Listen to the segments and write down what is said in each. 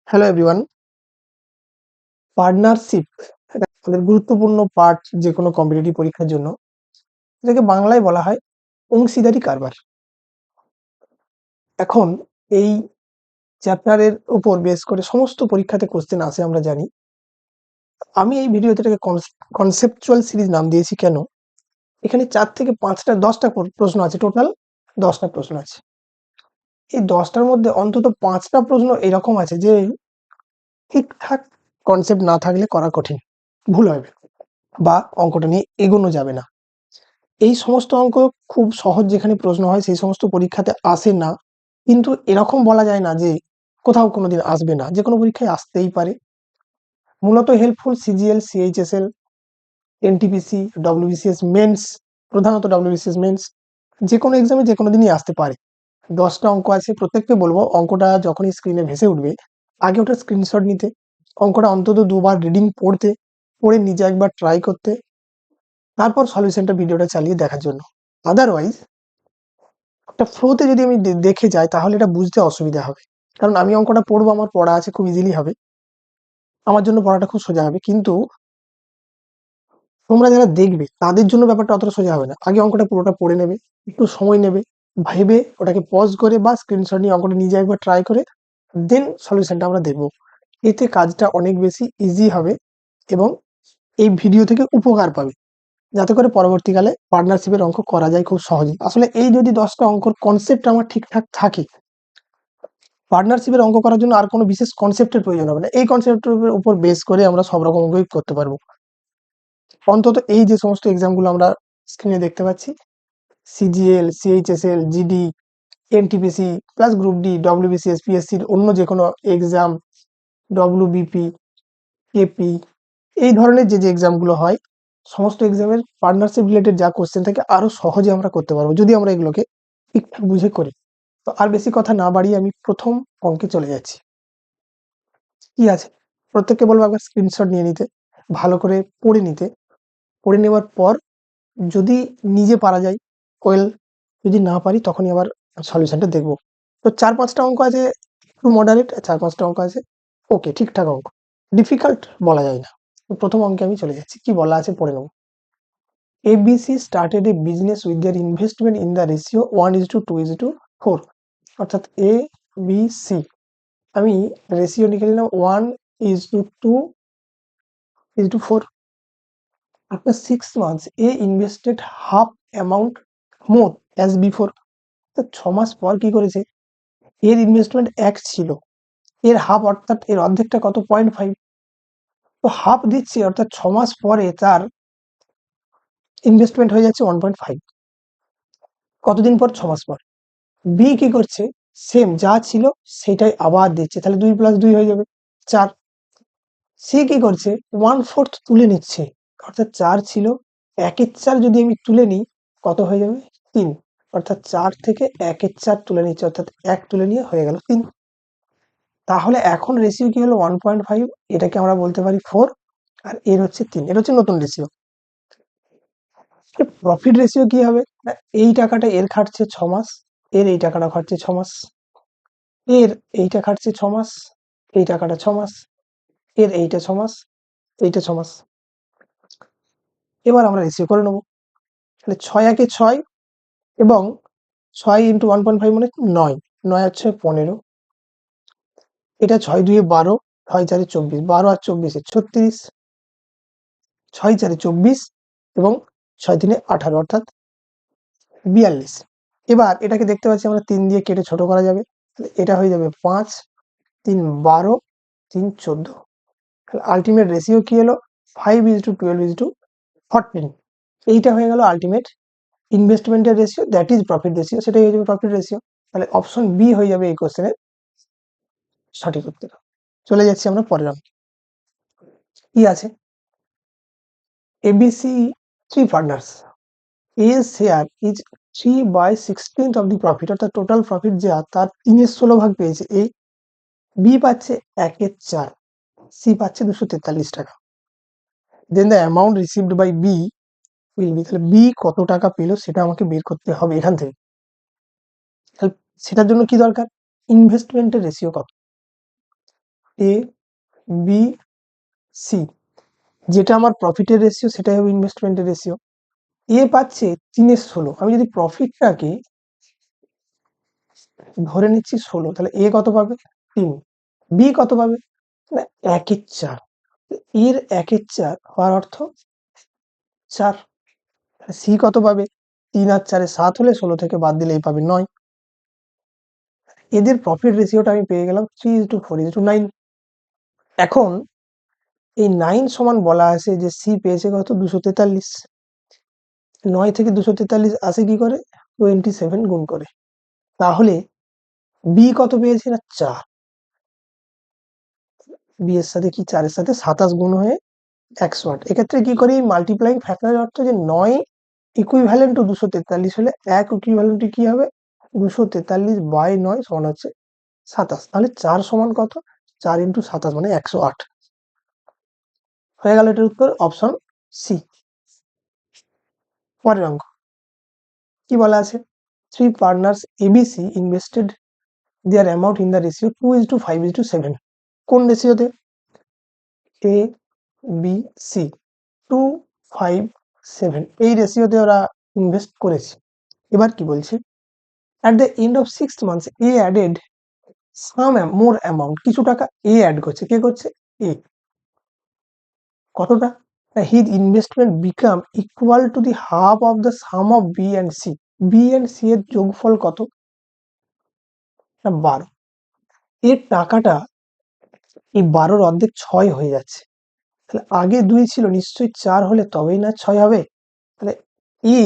Hello everyone. Partnership আমাদের গুরুত্বপূর্ণ part যে কোনো কম্পিটিটিভ পরীক্ষার জন্য। এটাকে বাংলায় বলা হয় অংশীদারি কারবার। এখন এই চ্যাপ্টারের উপর বেস করে সমস্ত পরীক্ষাতে কোশ্চেন আসে আমরা জানি। আমি এই ভিডিওতে এটাকে কনসেপচুয়াল সিরিজ নাম দিয়েছি কেন? এখানে 4 থেকে 5টা 10টা প্রশ্ন আছে, টোটাল 10টা প্রশ্ন আছে। এই 10টার মধ্যে অন্তত 5টা প্রশ্ন এরকম আছে যে ঠিকঠাক কনসেপ্ট না থাকলে করা কঠিন, ভুল হবে বা অঙ্কটা নিয়ে এগোনো যাবে না। এই সমস্ত অঙ্ক খুব সহজ যেখানে প্রশ্ন হয় সেই সমস্ত পরীক্ষাতে আসে না, কিন্তু এরকম বলা যায় না যে কোথাও কোনোদিন আসবে না, যে কোনো পরীক্ষায় আসতেই পারে। মূলত helpful CGL, CHSL, NTPC, WBCS mains, প্রধানত ডব্লিউবিসিএস মেন্স, যে কোনো এক্সামে যে কোনো দিনই আসতে পারে। 10টা অঙ্ক আছে, প্রত্যেককে বলবো অঙ্কটা যখনই স্ক্রিনে ভেসে উঠবে আগে ওটা স্ক্রিনশট নিতে, অঙ্কটা অন্তত দুবার রিডিং পড়তে, পড়ে নিজে একবার ট্রাই করতে, তারপর সলিউশনটা ভিডিওটা চালিয়ে দেখার জন্য। আদারওয়াইজ একটা ফ্লোতে যদি আমি দেখে যাই তাহলে এটা বুঝতে অসুবিধা হবে। কারণ আমি অঙ্কটা পড়বো, আমার পড়া আছে, খুব ইজিলি হবে, আমার জন্য পড়াটা খুব সোজা হবে। কিন্তু তোমরা যারা দেখবে তাদের জন্য ব্যাপারটা অতটা সোজা হবে না। আগে অঙ্কটা পুরোটা পড়ে নেবে, একটু সময় নেবে, ভেবে ওটাকে পজ করে বা স্ক্রিনশট নিয়ে অঙ্কটা নিজে একবার ট্রাই করে দেন সলিউশনটা আমরা দেখবো। এতে কাজটা অনেক বেশি ইজি হবে এবং এই ভিডিও থেকে উপকার পাবে, যাতে করে পরবর্তীকালে পার্টনারশিপের অঙ্ক করা যায় খুব সহজেই। আসলে এই যদি 10টা অঙ্কর কনসেপ্ট আমার ঠিকঠাক থাকে, পার্টনারশিপের অঙ্ক করার জন্য আর কোনো বিশেষ কনসেপ্টের প্রয়োজন হবে না। এই কনসেপ্টের উপর বেস করে আমরা সব রকম অঙ্কই করতে পারবো। অন্তত এই যে সমস্ত এক্সামগুলো আমরা স্ক্রিনে দেখতে পাচ্ছি, CGL, CHSL, GD, NTPC plus group D, WBCS, পিএসসির অন্য যে কোনো এক্সাম, ডব্লিউবিপি, কেপি, এই ধরনের যে এক্সামগুলো হয়, সমস্ত এক্সামের পার্টনারশিপ রিলেটেড যা কোশ্চেন থাকে আরো সহজে আমরা করতে পারবো যদি আমরা এগুলোকে ঠিকঠাক বুঝে করি। তো আর বেশি কথা না বাড়িয়ে আমি প্রথম অঙ্কে চলে যাচ্ছি। কি আছে, প্রত্যেককে বলবো একবার স্ক্রিনশট নিয়ে নিতে, ভালো করে পড়ে নিতে। পড়ে নেওয়ার পর যদি নিজে পারা যায় ওয়েল, যদি না পারি তখনই আবার সলিউশনটা দেখবো। তো 4-5টা অঙ্ক আছে একটু মডারেট, 4-5টা অঙ্ক আছে ওকে ঠিকঠাক অঙ্ক, ডিফিকাল্ট বলা যায় না। তো প্রথম অঙ্কে আমি চলে যাচ্ছি, কি বলা আছে পড়ে নেবো। ABC started a business with their investment in the ratio 1:2:4, অর্থাৎ এ বি সি। আমি রেশিও লিখে নিলাম 1:2:4. After 6 months, A invested half amount more as before. তো 6 মাস পর কি করেছে, এর ইনভেস্টমেন্ট 1 ছিল, এর হাফ অর্থাৎ এর অর্ধেকটা কত, 0.5। তো হাফ দিচ্ছে অর্থাৎ 6 মাস পরে তার ইনভেস্টমেন্ট হয়ে যাচ্ছে 1.5। কতদিন পর, 6 মাস পর। বি কি করছে, সেম যা ছিল সেটাই আবার দিচ্ছে, তাহলে 2 + 2 হয়ে যাবে 4। সি কি করছে, 1/4 তুলে নিচ্ছে, অর্থাৎ 4 ছিল, 1/4 যদি আমি তুলে নিই কত হয়ে যাবে, 3। অর্থাৎ 4 থেকে 1/4 তুলে নিচ্ছে, অর্থাৎ 1 তুলে নিয়ে হয়ে গেল 3। তাহলে এখন রেশিও কি হলো, 1.5, এটাকে আমরা বলতে পারি 4, আর এর হচ্ছে 3, এটা হচ্ছে নতুন রেশিও। প্রফিট রেশিও কি হবে, এই টাকাটা এর খাটছে 6 মাস, এর এই টাকাটা খাটছে 6 মাস, এর এইটা খাটছে 6 মাস, এই টাকাটা 6 মাস, এর এইটা 6 মাস, এইটা 6 মাস। এবার আমরা রেশিও করে নেবো, তাহলে 6 × 6 এবং 6 × 1.5 মানে 9, 9 আর 6 15, এটা 6 2 12, 6 4 24, 12 আর 24 36, 6 4 24 এবং 6 3 18, অর্থাৎ 42। এবার এটাকে দেখতে পাচ্ছি আমরা 3 দিয়ে কেটে ছোট করা যাবে, তাহলে এটা হয়ে যাবে 5, 3 12, 3 14। তাহলে আলটিমেট রেশিও কি হলো, 5:12:14। এইটা হয়ে গেল আলটিমেট ইনভেস্টমেন্টের ratio, that is profit ratio, সেটাই হয়ে যাবে প্রফিট রেশিও। তাহলে অপশন বি হয়ে যাবে এই কোশ্চেনের সঠিক উত্তর। চলে যাচ্ছি আমরা পরের অঙ্কে। কি আছে, ABC 3 partners, A share is 3/16 of the profit, অর্থাৎ টোটাল প্রফিট যা তার 3/16 ভাগ পেয়েছে এ, বি পাচ্ছে 1/4, সি পাচ্ছে 243 টাকা। Then the amount received by B will be, তাহলে বি কত টাকা পেলো সেটা আমাকে বের করতে হবে এখান থেকে। তাহলে সেটার জন্য কি দরকার, ইনভেস্টমেন্টের রেশিও কত। এ বি সি, যেটা আমার প্রফিটের রেশিও সেটাই হবে ইনভেস্টমেন্টের রেশিও। এ পাচ্ছে 3/16, আমি যদি প্রফিটটাকে ধরে নিচ্ছি 16, তাহলে এ কত পাবে 3, বি কত পাবে না 1/4, এর 1/4 হওয়ার অর্থ 4, সি কত পাবে 3 আর 4 7 হলে 16 থেকে বাদ দিলে এই পাবে 9। এদের প্রফিট রেশিওটা আমি পেয়ে গেলাম 3:4:9। এখন এই 9 সমান বলা আছে যে সি পেয়েছে কত 243, 9 থেকে 243 আসে কি করে 27 গুণ করে, তাহলে বি কত পেয়েছে না 4, বি এর সাথে কি 4 এর সাথে 27 গুণ হয়ে 108। এক্ষেত্রে কি করি মাল্টিপ্লাইং ফ্যাক্টরের অর্থ যে 9 ইকুইভ্যালেন্ট টু 243 হলে 1 ইকুইভ্যালেন্ট কি হবে 243/9 সমান হচ্ছে 27, তাহলে 4 সমান কত 4 ইন্টু 27 মানে 108 হয়ে গেল। এটার উত্তর অপশন সি। পরের অঙ্ক কি বলা আছে, 3 partners ABC invested their amount in the ratio 2:5:7, কোন রেশিওতে এ বি সি 2:5:7 এই রেশিওতে ওরা ইনভেস্ট করেছে। এবার কি বলছে, at the end of 6 months A added some more amount, কিছু টাকা এ অ্যাড করছে, কে করছে এ, কতটা his investment become equal to the half of the sum of B and C, B and C এর যোগফল কত না 12, এর টাকাটা এই 12-র অর্ধেক 6 হয়ে যাচ্ছে, তাহলে আগে 2 ছিল নিশ্চয়ই 4 হলে তবেই না 6 হবে, তাহলে এ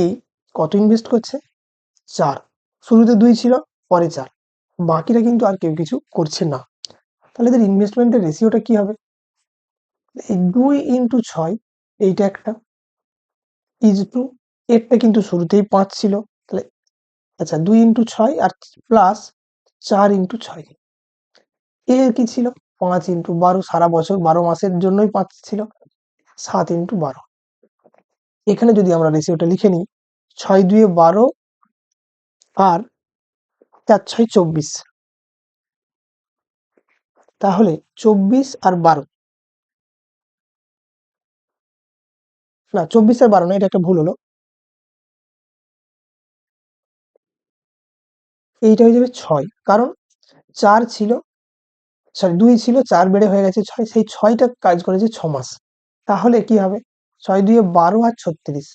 কত ইনভেস্ট করছে 4, শুরুতে 2 ছিল পরে 4, বাকিরা কিন্তু আর কেউ কিছু করছে না, তাহলে এদের ইনভেস্টমেন্টের রেশিওটা কি হবে এই 2 × 6, এইটা একটা ইজ টু, এরটা কিন্তু শুরুতেই 5 ছিল, তাহলে আচ্ছা 2 × 6 আর প্লাস 4 × 6, এর কি ছিল 5 × 12, সারা বছর 12 মাসের জন্যই 5 ছিল, 7 × 12। এখানে যদি আমরা রেশিওটা লিখে নিই 6 2 12 আর 4 6 24, তাহলে 24 আর 12 না 24 আর 12 না, এটা একটা ভুল হলো, এইটা হয়ে যাবে 6, কারণ 4 ছিল সরি 2 ছিল 4 বেড়ে হয়ে গেছে 6, সেই 6টা কাজ করেছে 6 মাস, তাহলে কি হবে 6 2 12 আর 36,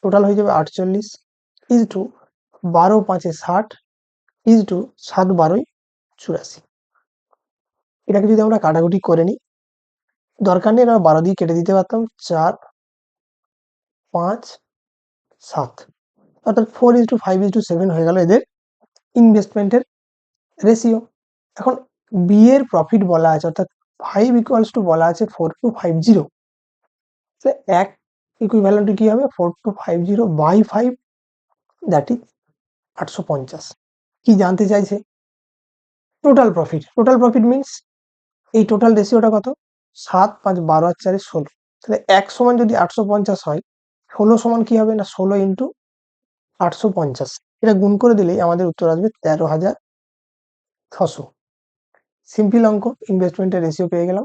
টোটাল হয়ে যাবে 48 ইজ টু 12 5 60 ইজ টু 7 12 84। এটাকে যদি আমরা কাটাকুটি করে নিই, দরকার নেই আমরা 12 দিয়ে কেটে দিতে পারতাম, 4 5 7, অর্থাৎ 4:5:7 হয়ে গেল এদের ইনভেস্টমেন্টের রেশিও। এখন বি এর প্রফিট বলা আছে, অর্থাৎ 5 ইকুয়ালস টু বলা আছে 4250, এক ইকুইভ্যালেন্ট কি হবে 4250/5, দ্যাট ইজ 850। কি জানতে চাইছে total profit, total profit means এই টোটাল রেশিওটা কত 7 5 12 আর 4 16, তাহলে 1 সমান যদি 850 হয় 16 সমান কি হবে না 16 ইন্টু 850, এটা গুণ করে দিলেই আমাদের উত্তর আসবে 13,600। সিম্পল অঙ্ক, ইনভেস্টমেন্টের রেশিও পেয়ে গেলাম,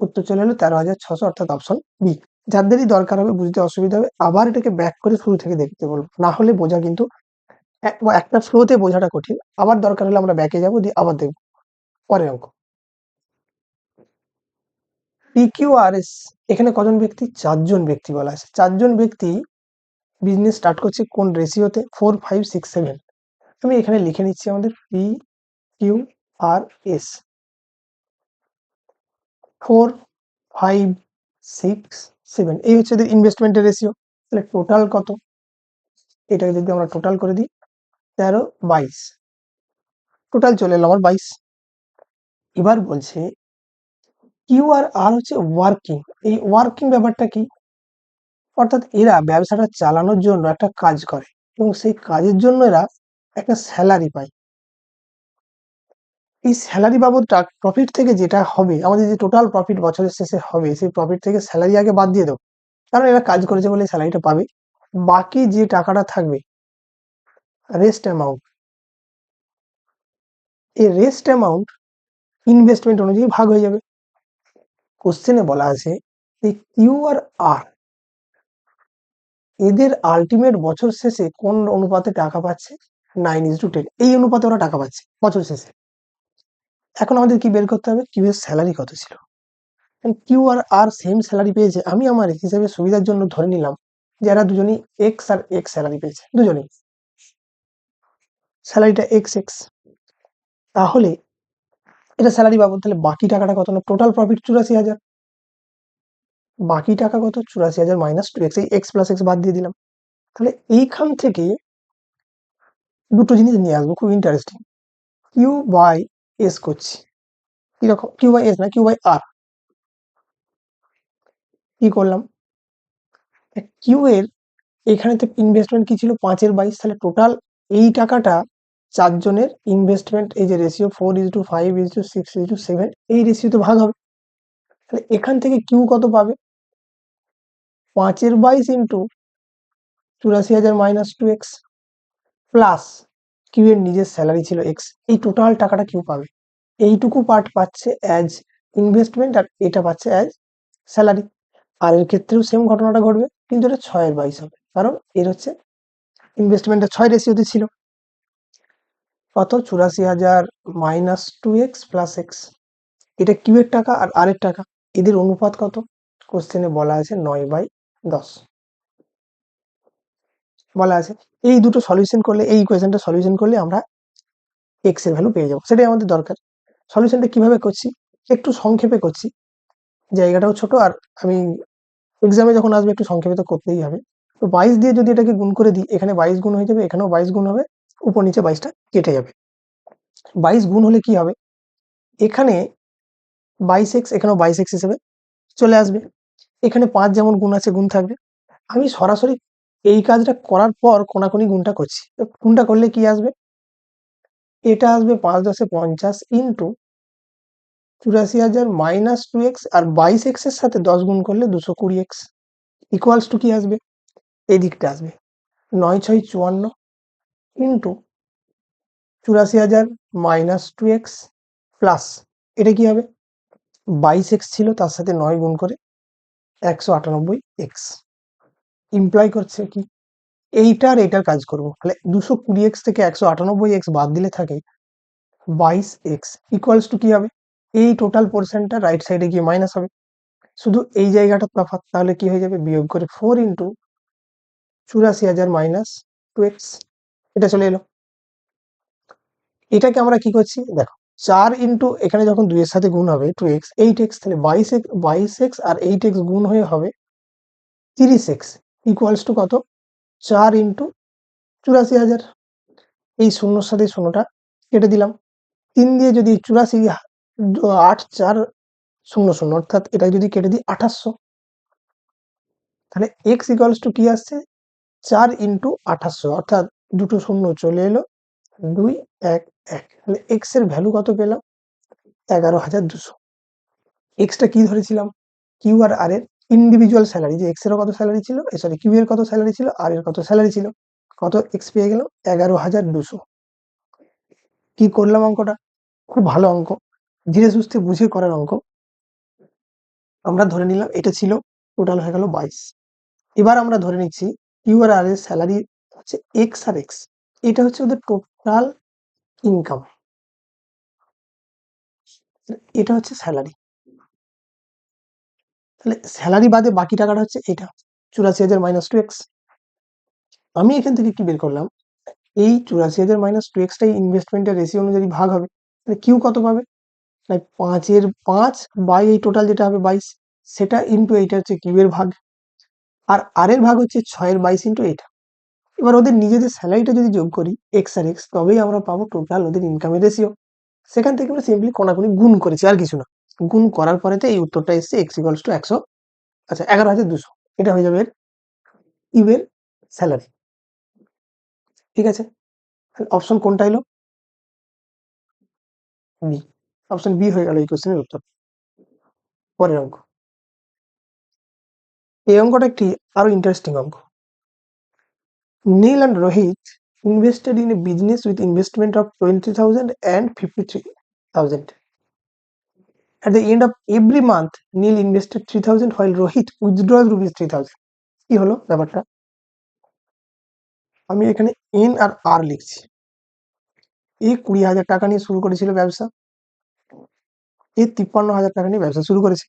উত্তর চলে এলো 13,600, অর্থাৎ অপশন বি। যাদেরই দরকার হবে বুঝতে অসুবিধা হবে আবার এটাকে ব্যাক করে শুরু থেকে দেখতে বলবো, না হলে বোঝা কিন্তু একটা ফ্লোতে বোঝাটা কঠিন, আবার দরকার হলে আমরা ব্যাকে যাবো দিয়ে আবার দেখবো। পরের অঙ্ক PQRS, এখানে কজন ব্যক্তি 4 জন ব্যক্তি বলা আছে, 4 জন ব্যক্তি বিজনেস স্টার্ট করছে কোন রেশিওতে 4 5 6 7, আমি এখানে লিখে নিচ্ছি আমাদের PQRS 4 5 6 7, এই হচ্ছে এদের ইনভেস্টমেন্টের রেশিও, তাহলে টোটাল কত, এটাকে যদি আমরা টোটাল করে দিই 13 22, টোটাল চলে এলো আমার 22। এবার বলছে কিউ আর আর হচ্ছে ওয়ার্কিং, এই ওয়ার্কিং ব্যাপারটা কি, অর্থাৎ এরা ব্যবসাটা চালানোর জন্য একটা কাজ করে এবং সেই কাজের জন্য এরা একটা স্যালারি পায়, এই স্যালারি বাবদ প্রফিট থেকে যেটা হবে আমাদের যে টোটাল প্রফিট বছরের শেষে হবে সেই প্রফিট থেকে স্যালারি আগে বাদ দিয়ে দেবো, কারণ এরা কাজ করেছে বলে স্যালারিটা পাবে, বাকি যে টাকাটা থাকবে রেস্ট অ্যামাউন্ট, এই রেস্ট অ্যামাউন্ট ইনভেস্টমেন্ট অনুযায়ী ভাগ হয়ে যাবে, কোশ্চেনে বলা আছে যে কিউ আর আর এদের আলটিমেট বছর শেষে কোন অনুপাতে টাকা পাচ্ছে? 9:10। এই অনুপাতে ওরা টাকা পাচ্ছে বছর শেষে। এখন আমাদের কি বের করতে হবে? কিউ এর স্যালারি কত ছিল। কিউ আর আর সেম স্যালারি পেয়েছে, আমি আমার হিসেবে সুবিধার জন্য ধরে নিলাম যে এরা দুজনই এক্স আর এক্স স্যালারি পেয়েছে, দুজনেই স্যালারিটা এক্স এক্স। তাহলে এটা স্যালারি পাবো, তাহলে বাকি টাকাটা কত? না টোটাল প্রফিট 84,000। বাকি টাকা কত? 84,000 মাইনাস 2x, এই এক্স প্লাস এক্স বাদ দিয়ে দিলাম। তাহলে এইখান থেকে দুটো জিনিস নিয়ে আসবো, খুব ইন্টারেস্টিং। কিউ বাই এস করছি, কিরকম? কিউ বাই এস না, কিউ বাই আর। কি করলাম? কিউ এর এখানে তো ইনভেস্টমেন্ট কি ছিল? 5/22। তাহলে টোটাল এই টাকাটা চারজনের ইনভেস্টমেন্ট, এই যে রেশিও 4:5:6:7, এই রেশিওতে ভাগ হবে। তাহলে এখান থেকে কিউ কত পাবে? 5/22 into 84,000 minus 2x plus Q এর নিজের স্যালারি ছিল এক্স, এই টোটাল টাকাটা কিউ পাবে। এইটুকু পার্ট পাচ্ছে অ্যাজ ইনভেস্টমেন্ট আর এটা পাচ্ছে অ্যাজ স্যালারি। আর এর ক্ষেত্রেও সেম ঘটনাটা ঘটবে, কিন্তু এটা 6/22 হবে, কারণ এর হচ্ছে ইনভেস্টমেন্টটা 6 রেশিওতে ছিল। কত? 84,000 মাইনাস 2x প্লাস এক্স। এটা কিউ এর টাকা আর আর এর টাকা, এদের অনুপাত কত? কোশ্চেনে বলা আছে 9/10 বলা আছে। এই দুটো সলিউশন করলে, এই ইকুয়েশনটা সলিউশন করলে আমরা এক্স এর ভ্যালু পেয়ে যাবো, সেটাই আমাদের দরকার। সলিউশনটা কিভাবে করছি একটু সংক্ষেপে করছি, জায়গাটাও ছোট, আর আমি এক্সামে যখন আসবে একটু সংক্ষেপে তো করতেই হবে। তো 22 দিয়ে যদি এটাকে গুণ করে দিই, এখানে 22 গুণ হয়ে যাবে, এখানেও 22 গুণ হবে, উপর নিচে 22টা কেটে যাবে। 22 গুণ হলে কি হবে? এখানে 22x, এখানেও 22x হিসেবে চলে আসবে। এখানে 5 যেমন গুণ আছে, গুণ থাকবে। আমি সরাসরি এই কাজটা করার পর কোনাকুনি গুণটা করছি। তো গুণটা করলে কি আসবে? এটা আসবে 5×10=50 ইন্টু 84,000 মাইনাস 2x, আর 22x এর সাথে 10 গুণ করলে 220x ইকুয়ালস টু কি আসবে? এই দিকটা আসবে 9×6=54 ইন্টু 84,000 মাইনাস 2x প্লাস এটা কি হবে? 22x ছিল, তার সাথে 9 গুণ করে 198x ইমপ্লাই করছে কি? এইটা আর এইটার কাজ করব, তাহলে 220x থেকে 198x বাদ দিলে থাকে 22x ইকুয়ালস টু কি হবে? এই টোটাল পোর্শনটা রাইট সাইডে গিয়ে মাইনাস হবে, শুধু এই জায়গাটা তফাৎ। তাহলে কি হয়ে যাবে? বিয়োগ করে 4 ইন্টু 84,000 মাইনাস 2x, এটা চলে এলো। এটাকে আমরা কি করছি দেখো, 4 ইন্টু এখানে যখন 2 এর সাথে গুণ হবে 2x 8x, তাহলে 22x আর 8x গুণ হয়ে হবে 30x ইকুয়ালস টু কত? 4 ইন্টু 84,000। এই শূন্যর সাথে শূন্যটা কেটে দিলাম। 3 দিয়ে যদি 84 8,4,0,0 অর্থাৎ এটা যদি কেটে দিই 2800, তাহলে x ইকুয়ালস টু কি আসছে? 4 ইন্টু 2800, অর্থাৎ দুটো শূন্য চলে এলো, 2 1 1। তাহলে x এর ভ্যালু কত পেলাম? 11,200। এক্সটা কি ধরেছিলাম? কিউ আর আর এর ইন্ডিভিজুয়াল স্যালারি, যে এক্স এরও কত স্যালারি ছিল, সরি কিউ এর কত স্যালারি ছিল, আর এর কত স্যালারি ছিল, কত এক্স পেয়ে গেলাম? 11,200। কি করলাম অঙ্কটা? খুব ভালো অঙ্ক, ধীরে সুস্থে বুঝে করার অঙ্ক। আমরা ধরে নিলাম এটা ছিল, টোটাল হয়ে গেল 22। এবার আমরা ধরে নিচ্ছি কিউ আর আর এর স্যালারি হচ্ছে এক্স আর এক্স, এটা হচ্ছে ওদের টোটাল ইনকাম, এটা হচ্ছে স্যালারি। তাহলে স্যালারি বাদে বাকি টাকাটা হচ্ছে এটা 84,000 মাইনাস 2x। আমি এখান থেকে কি বের করলাম? এই 84,000 মাইনাস 2x টাই ইনভেস্টমেন্টের রেশিও অনুযায়ী ভাগ হবে, তাহলে কিউ কত পাবে? না 5/5 বাই এই টোটাল যেটা হবে 22, সেটা ইন্টু এইটা হচ্ছে কিউ এর ভাগ, আর আর এর ভাগ হচ্ছে 6/22 ইন্টু এটা। এবার ওদের নিজেদের স্যালারিটা যদি যোগ করি এক্স আর এক্স, তবেই আমরা পাবো টোটাল ওদের ইনকামের রেশিও। সেখান থেকে আমরা সিম্পলি কোনাকুনি গুণ করেছি, আর কিছু না। গুণ করার পরে তো এই উত্তরটা এসছে এক্স ইকুয়ালস টু 100, আচ্ছা 11,200, এটা হয়ে যাবে কিউ এর স্যালারি। ঠিক আছে, অপশন কোনটা এলো? বি। অপশন বি হয়ে গেল এই কোশ্চেনের উত্তর। পরের অঙ্ক, এই অঙ্কটা একটি আরো ইন্টারেস্টিং অঙ্ক। নীল and Rohit invested in a business with investment of 20,000 and 53,000 at the end of every month Neil invested 3000 while Rohit withdraws rupees 3000। কি হলো ব্যাপারটা? আমি এখানে এন আর আর লিখছি। এ 20,000 টাকা নিয়ে শুরু করেছিল ব্যবসা, এ 53,000 টাকা নিয়ে ব্যবসা শুরু করেছে।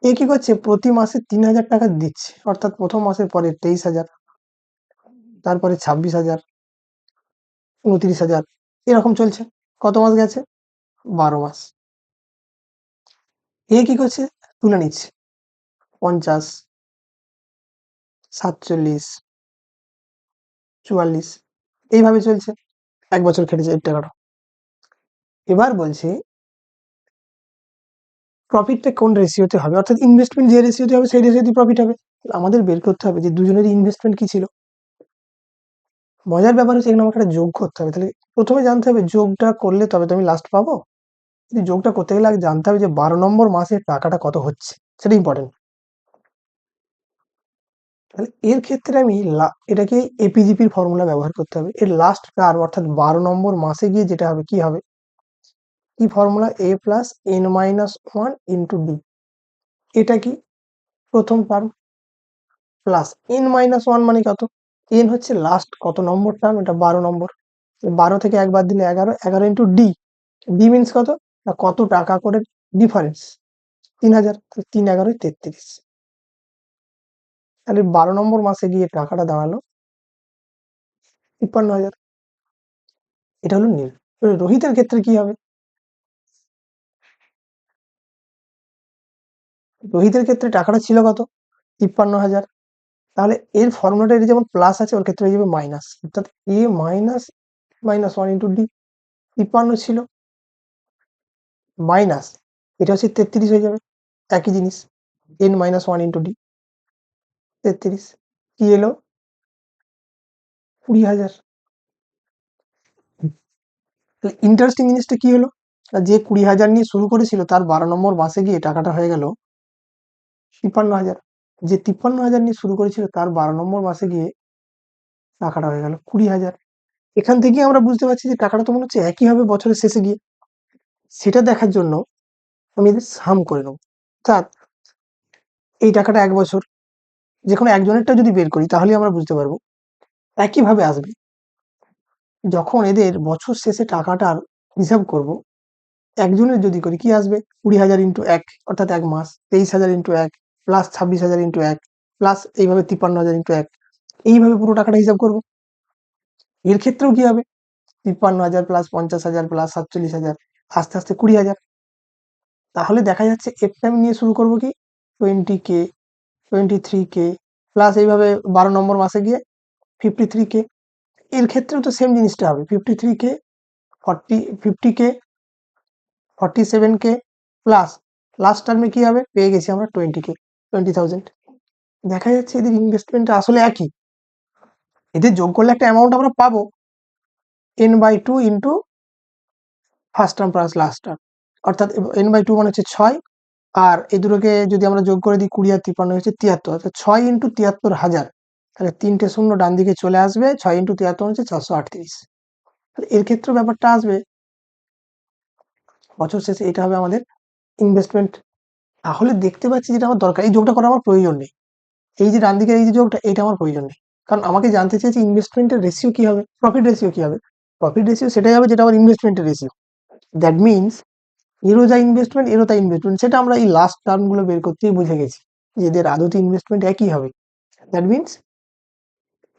এ কি করছে, প্রতি মাসে 3,000 টাকা দিচ্ছে, অর্থাৎ প্রথম মাসের পরে 23,000, তারপরে 26,000, 29,000, এরকম চলছে। কত মাস গেছে? 12 মাস। এ কি করছে, তুলে নিচ্ছে 50, 47, 44, এইভাবে চলছে। 1 বছর খেটেছে এই টাকাটা। এবার বলছে প্রফিটটা কোন রেশিওতে হবে, অর্থাৎ ইনভেস্টমেন্ট যে রেশিওতে হবে সেই রেশিওতে প্রফিট হবে। আমাদের বের করতে হবে যে দুজনেরই ইনভেস্টমেন্ট কি ছিল। মজার ব্যাপার হচ্ছে এখানে আমাকে একটা যোগ করতে হবে। তাহলে প্রথমে জানতে হবে যোগটা করলে তবে তো আমি লাস্ট পাবো। কিন্তু যোগটা করতে গেলে আগে জানতে হবে যে 12 নম্বর মাসে টাকাটা কত হচ্ছে, সেটা ইম্পর্টেন্ট। তাহলে এর ক্ষেত্রে আমি এটাকে এপিজিপির ফর্মুলা ব্যবহার করতে হবে। এর লাস্ট টার্ম অর্থাৎ 12 নম্বর মাসে গিয়ে যেটা হবে কি হবে, কি formula, a plus n minus 1 into D. এটা কি প্রথম টার্ম, প্লাস n মাইনাস 1 মানে কত, n হচ্ছে লাস্ট কত নম্বর টার্ম, এটা 12 নম্বর। 12 থেকে একবার দিলে 11, 11 ইন্টু ডি। ডি মিনস কত, না কত টাকা করে ডিফারেন্স, 3,000, 3 11 33। তাহলে 12 নম্বর মাসে গিয়ে টাকাটা দাঁড়ালো 53,000। এটা হলো নীল। এবার রোহিতের ক্ষেত্রে কি হবে, রোহিতের ক্ষেত্রে টাকাটা ছিল কত, 53,000। তাহলে এর ফর্মুলাটা এটা যেমন প্লাস আছে, ওর ক্ষেত্রে হয়ে যাবে মাইনাস, অর্থাৎ এ মাইনাস মাইনাস 1 ইন্টু ডি। 53 ছিল মাইনাস, এটা হচ্ছে 33 হয়ে যাবে, একই জিনিস, n মাইনাস 1 ইন্টু ডি, 33। কি এলো, 20,000। ইন্টারেস্টিং জিনিসটা কি হলো, যে 20,000 নিয়ে শুরু করেছিল তার 12 নম্বর মাসে গিয়ে টাকাটা হয়ে গেল 53,000। যে 53,000 নিয়ে শুরু করেছিল তার 12 নম্বর মাসে গিয়ে টাকাটা হয়ে গেল 20,000। এখান থেকে আমরা বুঝতে পারছি যে টাকাটা তো মনে হচ্ছে একই হবে বছরের শেষে গিয়ে। সেটা দেখার জন্য আমি এদের সাম করে নেবো, অর্থাৎ এই টাকাটা 1 বছর, যেকোনো একজনেরটা যদি বের করি তাহলে আমরা বুঝতে পারবো একইভাবে আসবে। যখন এদের বছর শেষে টাকাটার হিসাব করব, একজনের যদি করি কি আসবে, 20,000 ইন্টু 1 অর্থাৎ 1 মাস, 23,000 ইন্টু 1 প্লাস 26,000 ইন্টু 1 প্লাস এইভাবে 53,000 ইন্টু 1, এইভাবে পুরো টাকাটা হিসাব করব। এর ক্ষেত্রেও কি হবে, 53,000 প্লাস 50,000 প্লাস 47,000, আস্তে আস্তে 20,000। তাহলে দেখা যাচ্ছে এরটা আমি নিয়ে শুরু করব কি 20K, 23K, প্লাস এইভাবে 12 নম্বর মাসে গিয়ে 53K। এর ক্ষেত্রেও তো সেম জিনিসটা হবে, 53K, 50K, 47K, plus last টার্মে কি হবে, পেয়ে গেছি আমরা 20K, 20,000। দেখা যাচ্ছে এদের ইনভেস্টমেন্টটা আসলে একই। এদের যোগ করলে একটা অ্যামাউন্ট আমরা পাবো, n/2 into first term plus last term, অর্থাৎ n/2 মানে হচ্ছে 6, আর এই দুটোকে যদি আমরা যোগ করে দিই 20 আর 53 হচ্ছে 73, অর্থাৎ 6 ইন্টু 73,000। তাহলে 3টে শূন্য ডান দিকে চলে আসবে, 6 ইন্টু 73 হচ্ছে 438। এর ক্ষেত্রে ব্যাপারটা আসবে বছর শেষে এটা হবে আমাদের ইনভেস্টমেন্ট। তাহলে দেখতে পাচ্ছি যেটা আমার দরকার, এই যোগটা করা আমার প্রয়োজন নেই। এই যে ডান দিকের এই যে যোগটা, এটা আমার প্রয়োজন নেই, কারণ আমাকে জানতে চেয়েছে ইনভেস্টমেন্টের রেশিও কি হবে, প্রফিট রেশিও কি হবে। প্রফিট রেশিও সেটাই হবে যেটা আমার ইনভেস্টমেন্টের রেশিও। দ্যাট মিনস এরও যা ইনভেস্টমেন্ট এরও তাই ইনভেস্টমেন্ট, সেটা আমরা এই লাস্ট টার্ম গুলো বের করতেই বুঝে গেছি যে এদের আদতে ইনভেস্টমেন্ট একই হবে। দ্যাট মিনস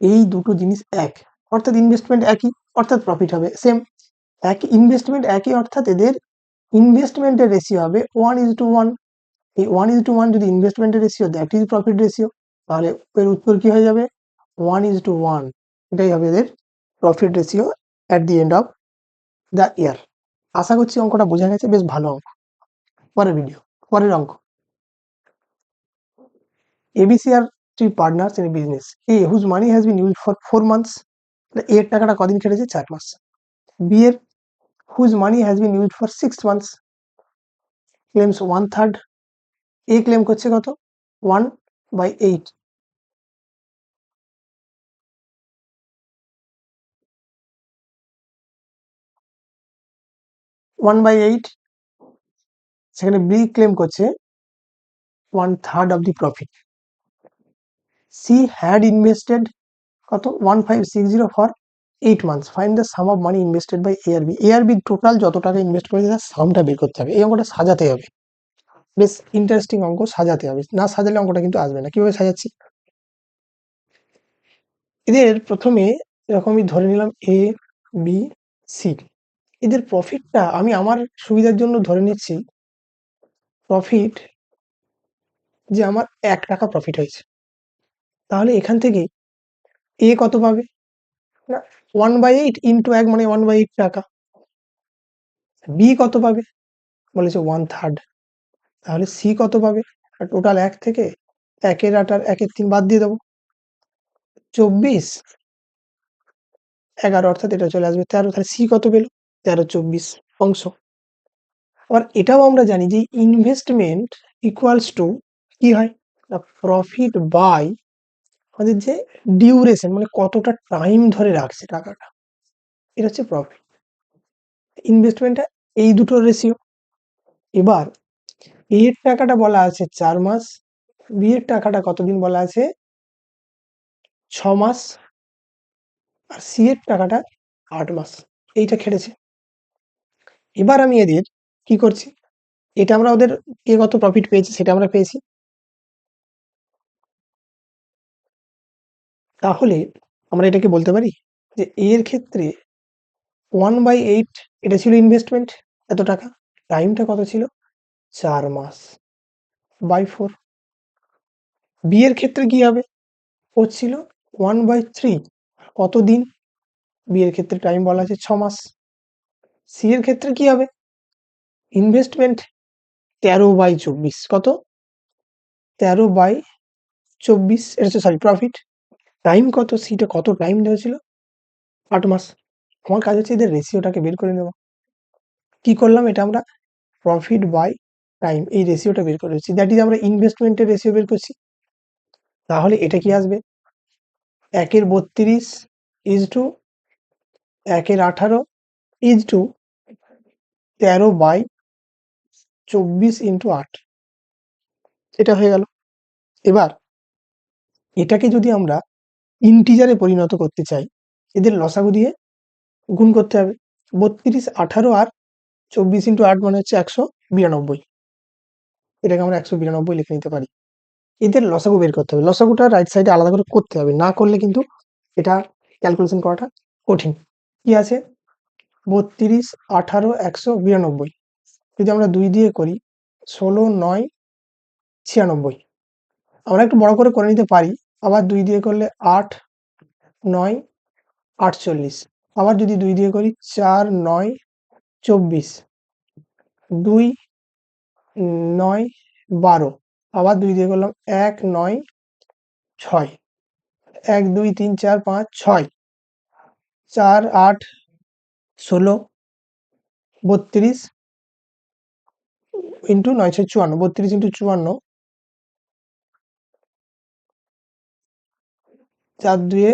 এই দুটো জিনিস এক, অর্থাৎ ইনভেস্টমেন্ট একই, অর্থাৎ প্রফিট হবে সেম। এক ইনভেস্টমেন্ট একই, অর্থাৎ এদের ইনভেস্টমেন্টের রেশিও হবে 1:1। এই 1:1 যদি ইনভেস্টমেন্টের ratio, that is profit ratio. তাহলে এর উত্তর কি হয়ে যাবে, 1:1। এটাই হবে এদের profit ratio at the end of the year. আশা করছি অঙ্কটা বোঝা গেছে, বেশ ভালো অঙ্ক। পরের ভিডিও, পরের অঙ্ক। ABC আর 3 partners in business, A whose money has been used for 4 months, এর টাকাটা কদিন খেটেছে, 4 মাস। B এর whose money has been used for 6 months, claims 1/3। A claim করছে কত, 1/8। 1/8 সেখানে বি ক্লেম করছে 1/3 of the profit. C had invested কত 1560 for 8 months, find the sum of money invested by A আর বি। এ আর B total যত টাকা invest করেছে তার সামটা বের করতে হবে। এই অঙ্কটা সাজাতে হবে, বেশ ইন্টারেস্টিং অঙ্ক, সাজাতে হবে, না সাজালে অঙ্কটা কিন্তু আসবে না। কিভাবে সাজাচ্ছি, এদের প্রথমে এরকমই ধরে নিলাম এ বি সি, এদের প্রফিটটা আমি আমার সুবিধার জন্য ধরে নিচ্ছি প্রফিট, যে আমার 1 টাকা প্রফিট হয়েছে। তাহলে এখান থেকে এ কত পাবে না 1/8 ইন্টু 1 মানে 1/8 টাকা। বি কত পাবে বলেছে 1/3। তাহলে সি কত পাবে, টোটাল 1 থেকে 1 এর 8 আর 1 এর 3 বাদ দিয়ে দেবো, 24 11 অর্থাৎ এটা চলে আসবে 13। তাহলে সি কত পেল 13/24 অংশ। আবার এটাও আমরা জানি যে ইনভেস্টমেন্ট ইকুয়ালস টু কি হয় না প্রফিট বাই আমাদের যে ডিউরেশন, মানে কতটা টাইম ধরে রাখছে টাকাটা, এটা হচ্ছে প্রফিট। ইনভেস্টমেন্টটা এই দুটোর রেশিও। এবার এ এর টাকাটা বলা আছে 4 মাস, বি এর টাকাটা কতদিন বলা আছে 6 মাস, আর সি এর টাকাটা 8 মাস। এইটা খেটেছে। এবার আমি এদের কি করছি, এটা আমরা ওদের কে কত প্রফিট পেয়েছি সেটা আমরা পেয়েছি। তাহলে আমরা এটাকে বলতে পারি যে এর ক্ষেত্রে 1/8 এটা ছিল ইনভেস্টমেন্ট, এত টাকা, টাইমটা কত ছিল 4 মাস বাই 4। বি এর ক্ষেত্রে কি হবে, ও ছিল 1/3 কত দিন, বি এর ক্ষেত্রে টাইম বলা আছে 6 মাস। সি এর ক্ষেত্রে কি হবে, ইনভেস্টমেন্ট 13/24 কত 13/24, এটা হচ্ছে সরি প্রফিট। টাইম কত, সিটা কত টাইম ধরেছিল 8 মাস। আমার কাজ হচ্ছে এদের রেশিওটাকে বের করে নেওয়া। কি করলাম, এটা আমরা প্রফিট বাই টাইম এই রেশিওটা বের করেছি, দ্যাট ইজ আমরা ইনভেস্টমেন্টের রেশিও বের করছি। তাহলে এটা কি আসবে 1/32 is to 1/18 is to 13/24 into 8, এটা হয়ে গেল। এবার এটাকে যদি আমরা ইন্টিজারে পরিণত করতে চাই, এদের লসাগু দিয়ে গুণ করতে হবে। 32 18 আর 24 ইন্টু 8 মানে হচ্ছে 192, এটাকে আমরা 192 লিখে নিতে পারি। এদের লসাগু বের করতে হবে, লসাগুটা রাইট সাইডে আলাদা করে করতে হবে, না করলে কিন্তু এটা ক্যালকুলেশন করাটা কঠিন। কি আছে 32 18 192, যদি আমরা 2 দিয়ে করি 16 9 96, আমরা একটু বড় করে নিতে পারি। আবার 2 দিয়ে করলে 8 9 48, আবার যদি 2 দিয়ে করি 4 9 24, 2 9 12, আবার 2 দিয়ে করলাম 1 9 6, 1 2 3 4 5 6, 4 8 16, 32 ইন্টু 9 6 54, 32 ইন্টু 54, 4 2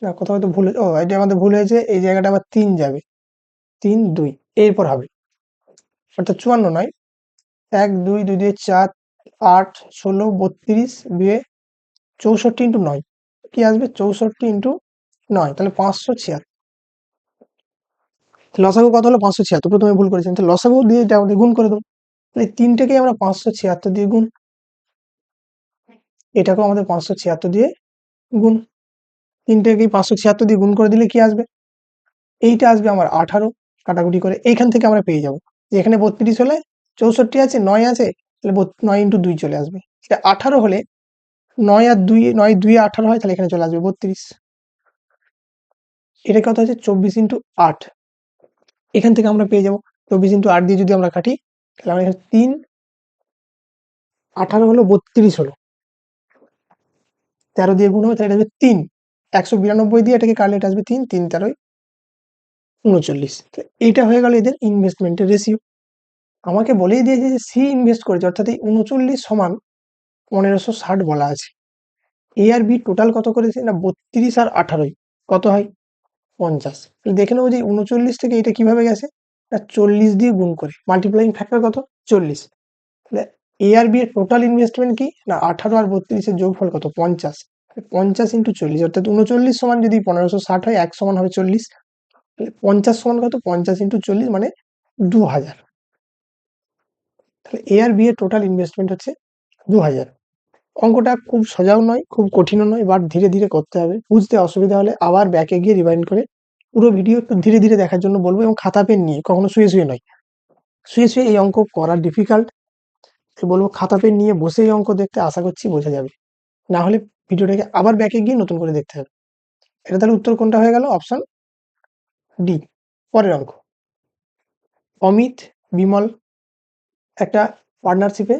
না কোথাও হয়তো ভুল, ও এটা আমাদের ভুল হয়েছে, এই জায়গাটা আবার 3 যাবে, 3 2 এরপর হবে, অর্থাৎ 54 নয়, 1 2 2 দিয়ে 4 8 16 32 দিয়ে 64 ইন্টু 9, কি আসবে 64 ইন্টু 9, তাহলে 576। লসাগু কত হলো 576, প্রথমে ভুল করেছেন, তাহলে লসাগু দিয়ে এটা আমাদের গুণ করে দেবো। তাহলে তিনটেকেই আমরা 576 দিয়ে গুণ, এটাকেও আমাদের 576 দিয়ে গুণ, তিনটেকেই 576 দিয়ে গুণ করে দিলে কি আসবে, এইটা আসবে আমার 18, কাটাকুটি করে এইখান থেকে আমরা পেয়ে যাবো যে এখানে 32 হলে 64 আছে 9 আছে, তাহলে 9 ইন্টু 2 চলে আসবে। এটা 18 হলে 9 আর 2 9 2 18 হয়, তাহলে এখানে চলে আসবে 32। এটা কত হচ্ছে 24 ইন্টু 8, এখান থেকে আমরা পেয়ে যাবো 24 ইন্টু 8 দিয়ে যদি আমরা কাটি, তাহলে আমরা এখানে 3 18 হলো 32 হলো, 13 দিয়ে গুণ হবে, তাহলে এটা আসবে 3, 192 দিয়ে এটাকে কাটলে এটা আসবে 3 3 13 39। এইটা হয়ে গেল এদের ইনভেস্টমেন্টের রেশিও। আমাকে বলেই দিয়েছে যে সি ইনভেস্ট করেছে, অর্থাৎ এই 39 সমান 1560 বলা আছে। এ আর বি টোটাল কত করেছে না 32 আর 18 কত হয় 50। দেখে নেবো যে 39 থেকে এটা কিভাবে গেছে, না 40 দিয়ে গুণ করে, মাল্টিপ্লাইং ফ্যাক্টর কত 40। তাহলে এ আর বি এর টোটাল ইনভেস্টমেন্ট কি না 18 আর 32 এর যোগফল কত 50। 50 ইন্টু 40 অর্থাৎ 39 সমান যদি 1560 হয়, 1 সমান হবে 40। তাহলে 50 সমান কত 50 ইন্টু 40 মানে 2000। তাহলে এ আর বি এর টোটাল ইনভেস্টমেন্ট হচ্ছে 2000। অঙ্কটা খুব সোজাও নয়, খুব কঠিনও নয়, বাট ধীরে ধীরে করতে হবে। বুঝতে অসুবিধা হলে আবার ব্যাকে গিয়ে রিভাইন্ড করে পুরো ভিডিও একটু ধীরে ধীরে দেখার জন্য বলবো, এবং খাতা পেন নিয়ে, কখনো শুয়ে শুয়ে নয়। শুয়ে শুয়ে এই অঙ্ক করা ডিফিকাল্ট, বলবো খাতা পেন নিয়ে বসে এই অঙ্ক দেখতে, আশা করছি বোঝা যাবে। না হলে ভিডিওটাকে আবার ব্যাকে গিয়ে নতুন করে দেখতে হবে। এটা তাহলে উত্তর কোনটা হয়ে গেল? Option D. পরের অঙ্ক, অমিত বিমল একটা পার্টনারশিপে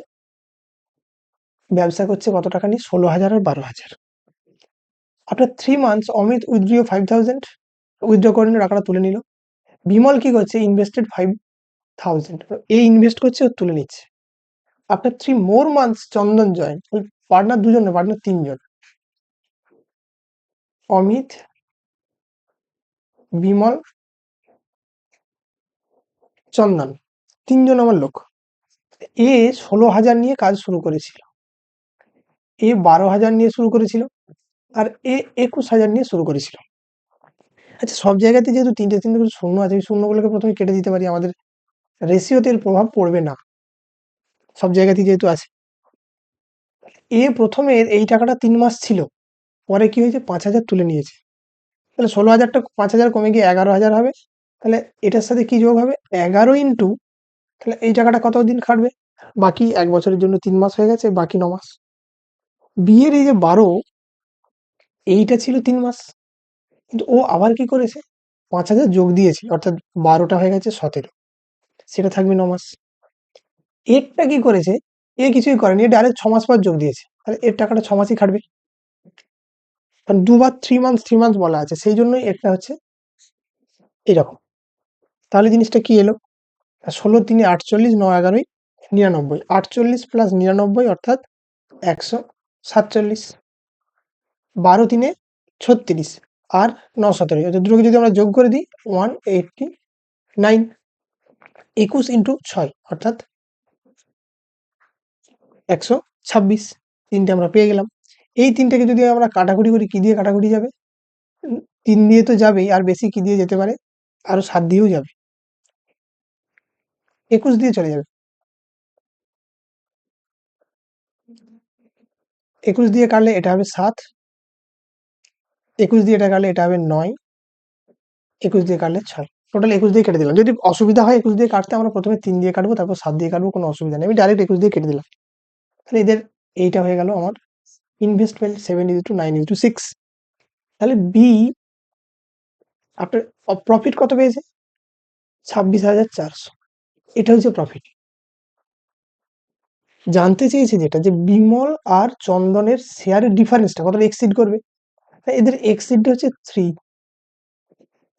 ব্যবসা করছে, কত টাকা নিয়ে 16,000 আর 12,000। After 3 months Amit withdraw 5,000, withdraw করে নিল, টাকাটা তুলে নিল। বিমল কি করছে? ইনভেস্টেড 5,000, এই ইনভেস্ট করছে ও তুলে নিচ্ছে। আফটার 3 মোর মান্থস চন্দন জয়েন, পার্টনার দুজন না, পার্টনার তিনজন, অমিত বিমল চন্দন, তিনজন আমার লোক। এ 16,000 নিয়ে কাজ শুরু করেছিল, এ 12,000 নিয়ে শুরু করেছিল, আর এ 21,000 নিয়ে শুরু করেছিল। আচ্ছা, সব জায়গাতে যেহেতু তিনটে তিনটে করে শূন্য আছে, এই শূন্যগুলোকে প্রথমে কেটে দিতে পারি, আমাদের রেশিওতে এর প্রভাব পড়বে না, সব জায়গাতেই যেহেতু আছে। এ প্রথমে এই টাকাটা 3 মাস ছিল, পরে কি হয়েছে 5,000 তুলে নিয়েছে। তাহলে 16,000টা 5,000 কমে গিয়ে 11,000 হবে। তাহলে এটার সাথে কি যোগ হবে 11 ইন্টু, তাহলে এই টাকাটা কত দিন খাটবে? বাকি 1 বছরের জন্য 3 মাস হয়ে গেছে, বাকি 9 মাস। বিয়ের এই যে 12, এইটা ছিল 3 মাস, কিন্তু ও আবার কি করেছে 5,000 যোগ দিয়েছে, অর্থাৎ 12টা হয়ে গেছে 17, সেটা থাকবে 9 মাস। এরটা কি করেছে? এ কিছুই করেনি, এ ডাইরেক্ট 6 মাস পর যোগ দিয়েছে, তাহলে এর টাকাটা 6 মাসই খাটবে। কারণ দুবার 3 মান্থ বলা আছে, সেই জন্যই একটা হচ্ছে এরকম। তাহলে জিনিসটা কি এলো? 16 3 48, 9 11 99, 48 প্লাস 99 অর্থাৎ 147, 12 3 36, আর 9 17, অর্থাৎ দুটোকে যদি আমরা যোগ করে দিই 189, 21 ইন্টু 6 অর্থাৎ 126, তিনটে আমরা পেয়ে গেলাম। এই তিনটাকে যদি আমরা কাটাকুটি করি, কি দিয়ে কাটাকুটি যাবে? 3 দিয়ে তো যাবেই, আর বেশি কি দিয়ে যেতে পারে? আরো 7 দিয়েও যাবে, 21 দিয়ে চলে যাবে। 21 দিয়ে কাটলে এটা হবে 7, 21 দিয়ে এটা কাটলে এটা হবে 9, 21 দিয়ে কাটলে 6, টোটাল 21 দিয়ে কেটে দিলাম। যদি অসুবিধা হয় 21 দিয়ে কাটতে, আমরা প্রথমে 3 দিয়ে কাটবো, তারপর 7 দিয়ে কাটবো, কোনো অসুবিধা নেই। আমি ডাইরেক্ট 21 দিয়ে কেটে দিলাম। তাহলে এদের এইটা হয়ে গেল আমার ইনভেস্টমেন্ট 7:9:6। তাহলে বি আফটার প্রফিট কত পেয়েছে? 26,400, এটা হচ্ছে প্রফিট। জানতে চেয়েছে যেটা, যে বিমল আর চন্দনের শেয়ারের ডিফারেন্সটা কতটা এক্সিড করবে। তাই এদের এক্সিডটা হচ্ছে 3,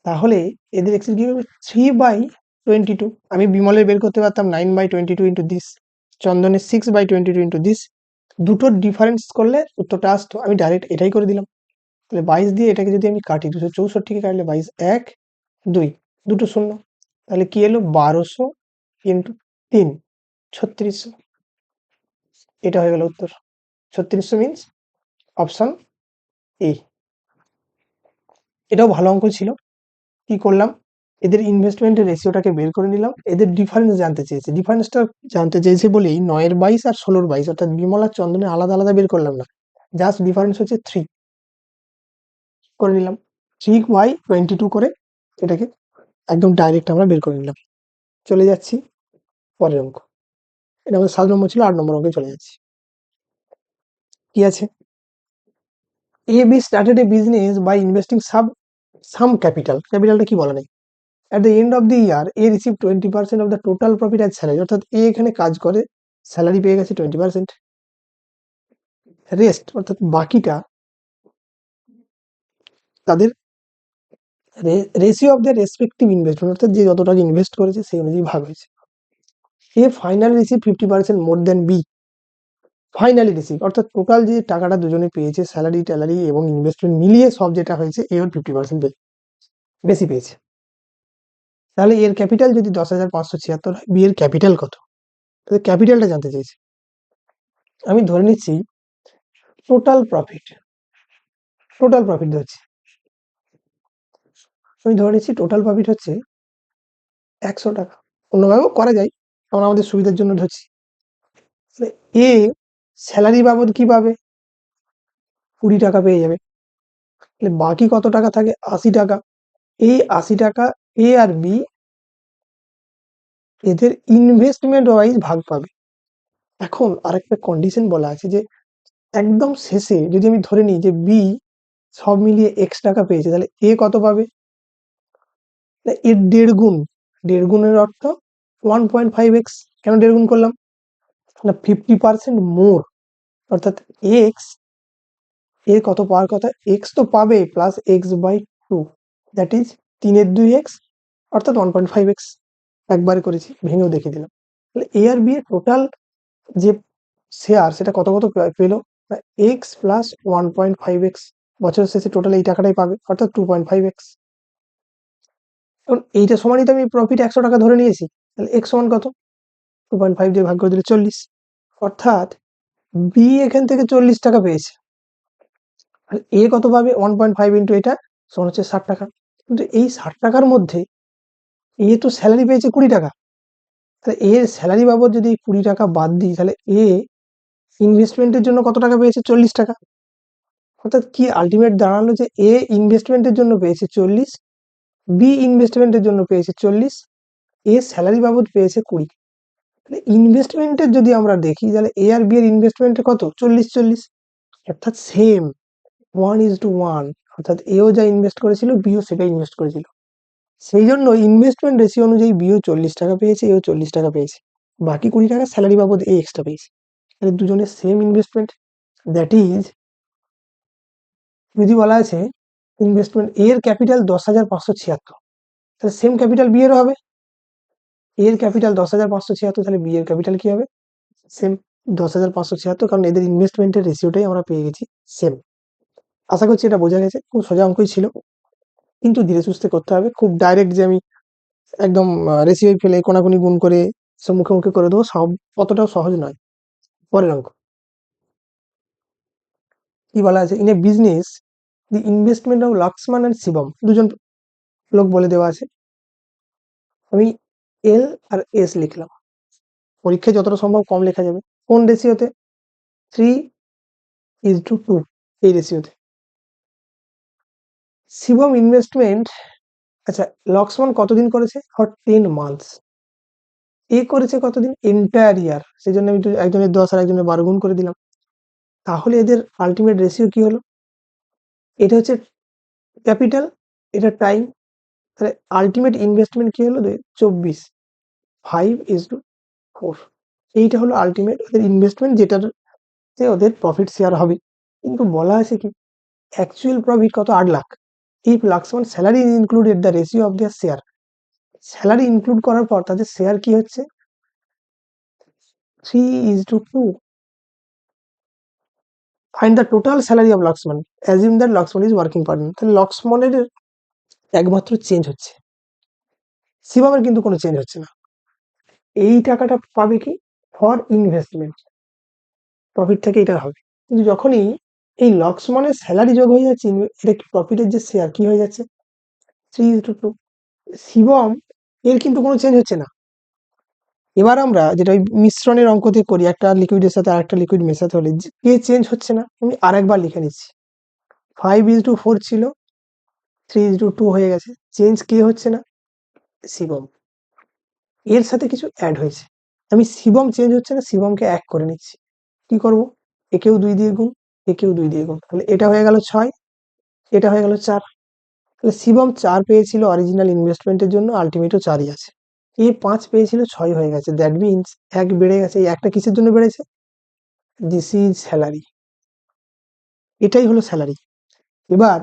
তাহলে এদের এক্সিড কি হবে 3/22। আমি বিমলের বের করতে পারতাম 9/22 ইন্টু দিস, চন্দনের 6/22 ইন্টু দিস। দুটোর ডিফারেন্স করলে উত্তরটা আসতো, আমি ডাইরেক্ট এটাই করে দিলাম। তাহলে 22 দিয়ে এটাকে যদি আমি কাটি, 264 কে কাটলে 22 1 2, দুটো শূন্য, তাহলে কি এলো 1200 ইন্টু 3, 3600। এটা হয়ে গেল উত্তর। 3600 মিনস অপশন এ। এটাও ভালো অঙ্ক ছিল। কি করলাম, এদের ইনভেস্টমেন্টের রেশিওটাকে বের করে নিলাম, এদের ডিফারেন্স জানতে চেয়েছে, ডিফারেন্সটা জানতে চেয়েছে বলেই 9-22 আর 16-22, অর্থাৎ বিমল আর চন্দনের আলাদা আলাদা বের করলাম না, জাস্ট ডিফারেন্স হচ্ছে 3 করে নিলাম। 3/22 করে এটাকে একদম ডাইরেক্ট আমরা বের করে নিলাম। চলে যাচ্ছি পরের অঙ্ক। এটা আমাদের 7 নম্বর ছিল, 8 নম্বর অঙ্কে চলে যাচ্ছি। কি আছে? A B started a business by investing some capital, ক্যাপিটালটা কি বলা নেই। At the end of the year, A received 20% of the total profit as salary, অর্থাৎ এ এখানে কাজ করে স্যালারি পেয়ে গেছে 20%। রেস্ট অর্থাৎ বাকিটা তাদের ratio of the respective investment, অর্থাৎ যে যত টাকা ইনভেস্ট করেছে সেই অনুযায়ী ভাগ হয়েছে। এ ফাইনালি রিসিভ 50% মোর দেন বি, ফাইনালি রিসিভ অর্থাৎ টোটাল যে টাকাটা দুজনে পেয়েছে, স্যালারি ট্যালারি এবং ইনভেস্টমেন্ট মিলিয়ে সব যেটা হয়েছে, এ ওর 50% বেশি পেয়েছে। তাহলে এর ক্যাপিটাল যদি 10,576 হয়, বি এর ক্যাপিটাল কত? তাহলে ক্যাপিটালটা জানতে চাইছি। আমি ধরে নিচ্ছি টোটাল প্রফিট, ধরছি। আমি ধরে নিচ্ছি টোটাল প্রফিট হচ্ছে 100 টাকা। অন্যভাবেও করা যায়, আমরা আমাদের সুবিধার জন্য ধরছি। এ স্যালারি বাবদ কি পাবে? 20 টাকা পেয়ে যাবে। তাহলে বাকি কত টাকা থাকে? 80 টাকা। এই 80 টাকা এ আর বি এদের ইনভেস্টমেন্ট ওয়াইজ ভাগ পাবে। এখন আরেকটা কন্ডিশন বলা আছে যে একদম শেষে যদি আমি ধরে নিই যে বি সব মিলিয়ে এক্স টাকা পেয়েছে, তাহলে এ কত পাবে? এর 1.5 গুণ। 1.5 গুণের অর্থ 1.5x। কেন 1.5 গুণ করলাম? না, 50% মোর, অর্থাৎ এক্স এর কত পাওয়ার কথা? এক্স তো পাবে প্লাস x/2, দ্যাট ইজ 3 এর 2x, অর্থাৎ 1.5x। একবারে করেছি, ভেঙেও দেখিয়ে দিলাম। তাহলে এ আর বি এর টোটাল যে শেয়ার সেটা কত কত পেলো? X plus 1.5x। বছরের শেষে টোটাল এই টাকাটাই পাবে, অর্থাৎ 2.5x। এখন এইটা সমানই তো আমি প্রফিট 100 টাকা ধরে নিয়েছি। তাহলে এক্স সমান কত? 2.5 দিয়ে ভাগ করে দিলে 40, অর্থাৎ বি এখান থেকে 40 টাকা পেয়েছে। আর এ কত পাবে? 1.5 ইন্টু এটা সমান হচ্ছে 60 টাকা। কিন্তু এই 60 টাকার মধ্যে এ তো স্যালারি পেয়েছে 20 টাকা। তাহলে এর স্যালারি বাবদ যদি 20 টাকা বাদ দিই, তাহলে এ ইনভেস্টমেন্টের জন্য কত টাকা পেয়েছে? 40 টাকা। অর্থাৎ কি আলটিমেট দাঁড়ালো যে এ ইনভেস্টমেন্টের জন্য পেয়েছে 40, বি ইনভেস্টমেন্টের জন্য পেয়েছে 40, এ স্যালারি বাবদ পেয়েছে 20। তাহলে ইনভেস্টমেন্টের যদি আমরা দেখি, তাহলে এ আর বি এর ইনভেস্টমেন্ট কত? 40-40, অর্থাৎ সেম 1:1। অর্থাৎ এও যা ইনভেস্ট করেছিল, বিও সেটা ইনভেস্ট করেছিল। সেই জন্য ইনভেস্টমেন্ট রেশিও অনুযায়ী বিও 40 টাকা পেয়েছে, এও 40 টাকা পেয়েছে। বাকি 20 টাকা স্যালারি বাবদ এ এক্সট্রা পেয়েছে। তাহলে দুজনের সেম ইনভেস্টমেন্ট, দ্যাট ইজ, যদি বলা আছে ইনভেস্টমেন্ট এর ক্যাপিটাল 10,576, তাহলে সেম ক্যাপিটাল বি এর হবে। এর ক্যাপিটাল 10,576, তাহলে বি এর ক্যাপিটাল কি হবে? সেম 10,576, কারণ এদের ইনভেস্টমেন্টের রেশিওটাই আমরা পেয়ে গেছি সেম। আশা করছি এটা বোঝা গেছে। খুব সোজা অঙ্কই ছিল, কিন্তু ধীরে সুস্থে করতে হবে। খুব ডাইরেক্ট যে আমি একদম রেশিও ফেলে কোনাকুনি গুণ করে সব মুখে মুখে করে দেবো, সব অতটাও সহজ নয়। পরের অঙ্ক কি বলা আছে? In a business the investment of Lakshman and Shivam, দুজন লোক বলে দেওয়া আছে। আমি এল আর এস লিখলাম, পরীক্ষায় যতটা সম্ভব কম লেখা যাবে। কোন রেশিওতে? 3:2, এই রেশিওতে। শিবম ইনভেস্টমেন্ট, আচ্ছা, লক্ষ্মণ কতদিন করেছে? For 10 months. এ করেছে কতদিন? এন্টায়ার ইয়ার। সেই জন্য আমি একজনের 10 আর একজনের 12 গুণ করে দিলাম। তাহলে এদের আলটিমেট রেশিও কি হলো? এটা হচ্ছে ক্যাপিটাল, এটা টাইম, তাহলে আলটিমেট ইনভেস্টমেন্ট কি হলো? 24, 5:4। এইটা হলো আলটিমেট ওদের ইনভেস্টমেন্ট, যেটাতে ওদের প্রফিট শেয়ার হবে। কিন্তু বলা আছে কি অ্যাকচুয়াল প্রফিট কত? 8 lakh. If Laxman salary is included the ratio of their share. Salary include করার পর তাদের শেয়ার কি হচ্ছে? 3:2। Find the total salary of Laxman, assume that Laxman is working partner. তাহলে লক্সমানের একমাত্র চেঞ্জ হচ্ছে, শিবমের কিন্তু কোনো চেঞ্জ হচ্ছে না। এই টাকাটা পাবে কি? ফর ইনভেস্টমেন্ট, প্রফিট থেকে এটা হবে। কিন্তু যখনই এই লক্সমানের স্যালারি যোগ হয়ে যাচ্ছে, এটা কি প্রফিটের যে শেয়ার কি হয়ে যাচ্ছে? 3:2। শিবম এর কিন্তু কোনো চেঞ্জ হচ্ছে না। এবার আমরা যেটা ওই মিশ্রণের অঙ্কতে করি, একটা লিকুইডের সাথে আরেকটা লিকুইড মেশাতে হলে কে চেঞ্জ হচ্ছে না, আমি আরেকবার লিখে নিচ্ছি। 5:4 ছিল, 3:2 হয়ে গেছে। চেঞ্জ কে হচ্ছে না? শিবম। এর সাথে কিছু অ্যাড হয়েছে, আমি শিবম চেঞ্জ হচ্ছে না, শিবমকে 1 করে নিচ্ছি। কি করব? একেও 2 দিয়ে গুণ, একেও 2 দিয়ে গুণ, তাহলে এটা হয়ে গেল 6, এটা হয়ে গেল 4। তাহলে শিবম 4 পেয়েছিল অরিজিনাল ইনভেস্টমেন্টের জন্য, আলটিমেটও 4ই আছে। এ 5 পেয়েছিল, 6 হয়ে গেছে, দ্যাট মিনস 1 বেড়ে গেছে। এই একটা কিসের জন্য বেড়েছে? দিস ইজ স্যালারি, এটাই হলো স্যালারি। এবার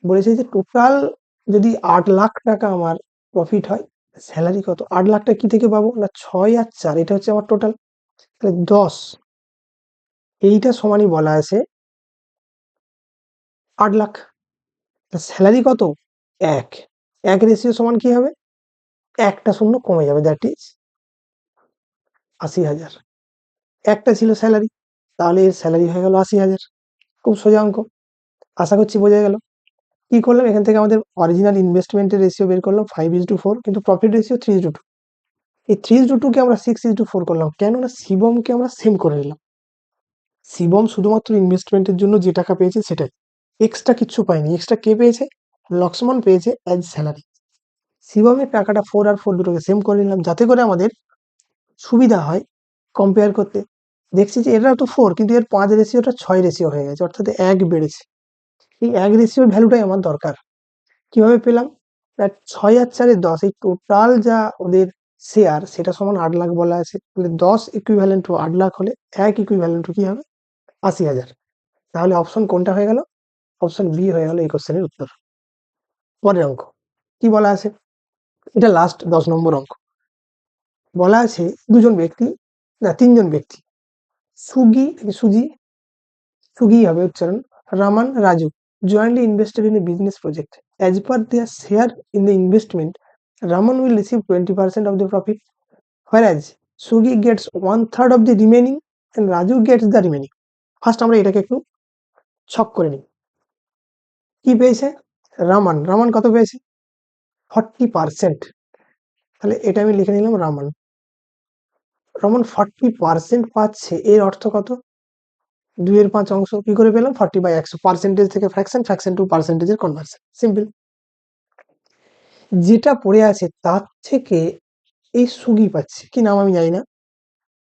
বলেছে যে টোটাল যদি 8 লাখ টাকা আমার প্রফিট হয়, স্যালারি কত? 8 লাখটা কি থেকে পাবো? না, 6 আর 4, এটা হচ্ছে আমার টোটাল, তাহলে 10। এইটা সমানই বলা আছে 8 লাখ। স্যালারি কত? 1। 1 রেশিও সমান কি হবে, একটা শূন্য কমে যাবে, দ্যাট ইজ ৮০,০০০। একটা ছিল স্যালারি, তাহলে এর স্যালারি হয়ে গেল ৮০,০০০। খুব সোজা অঙ্ক, আশা করছি বোঝা গেল। কি করলাম, এখান থেকে আমাদের অরিজিনাল ইনভেস্টমেন্টের রেশিও বের করলাম 5:4, কিন্তু প্রফিট রেশিও 3:2। এই 3:2 কে আমরা 6:4 করলাম, কেননা শিবমকে আমরা সেম করে নিলাম। শিবম শুধুমাত্র ইনভেস্টমেন্টের জন্য যে টাকা পেয়েছে সেটাই, এক্সট্রা কিচ্ছু পায়নি। এক্সট্রা কে পেয়েছে, লক্ষ্মণ পেয়েছে অ্যাজ স্যালারি। শিবমের টাকাটা 4 আর 4 দুটোকে সেম করে নিলাম, যাতে করে আমাদের সুবিধা হয় কম্পেয়ার করতে। দেখছি যে এরা তো 4, কিন্তু এর 5 রেশিওটা 6 রেশিও হয়ে গেছে, অর্থাৎ 1 বেড়েছে। এই 1 রেশিওর ভ্যালুটাই আমার দরকার। কিভাবে পেলাম, 6 আর 4 10, এই টোটাল যা ওদের শেয়ার সেটা সমান 8 লাখ বলা আছে। তাহলে 10 ইকুইভ্যালেন্ট টু 8 লাখ হলে 1 ইকুইভ্যালেন্ট টু কি হবে, ৮০,০০০। তাহলে অপশন কোনটা হয়ে গেল, অপশন বি হয়ে গেল এই কোশ্চেনের উত্তর। পরের অঙ্ক কি বলা আছে, এটা লাস্ট 10 নম্বর অঙ্ক। বলা আছে তিনজন ব্যক্তি, সুগি সুজি সুগি হবে উচ্চারণ, Raman, Raju jointly invested in a business project. As per their share in the investment, Raman will receive 20% of the profit, whereas Sugi gets 1/3 of the remaining and Raju gets the remaining. First আমরা এটাকে একটু ছক করে নিই। কি পেয়েছে, রামান কত পেয়েছে, 40%। তাহলে এটা আমি লিখে নিলাম রামান 40% পাচ্ছে, এর অর্থ কত, 2/5 অংশ। কি করে পেলাম, 40/100, পার্সেন্টেজ থেকে ফ্র্যাকশন, ফ্র্যাকশন টু পার্সেন্টেজের কনভার্সন, সিম্পল। যেটা পড়ে আছে তার থেকে এই সুগি পাচ্ছে, কি নাম আমি জানি না,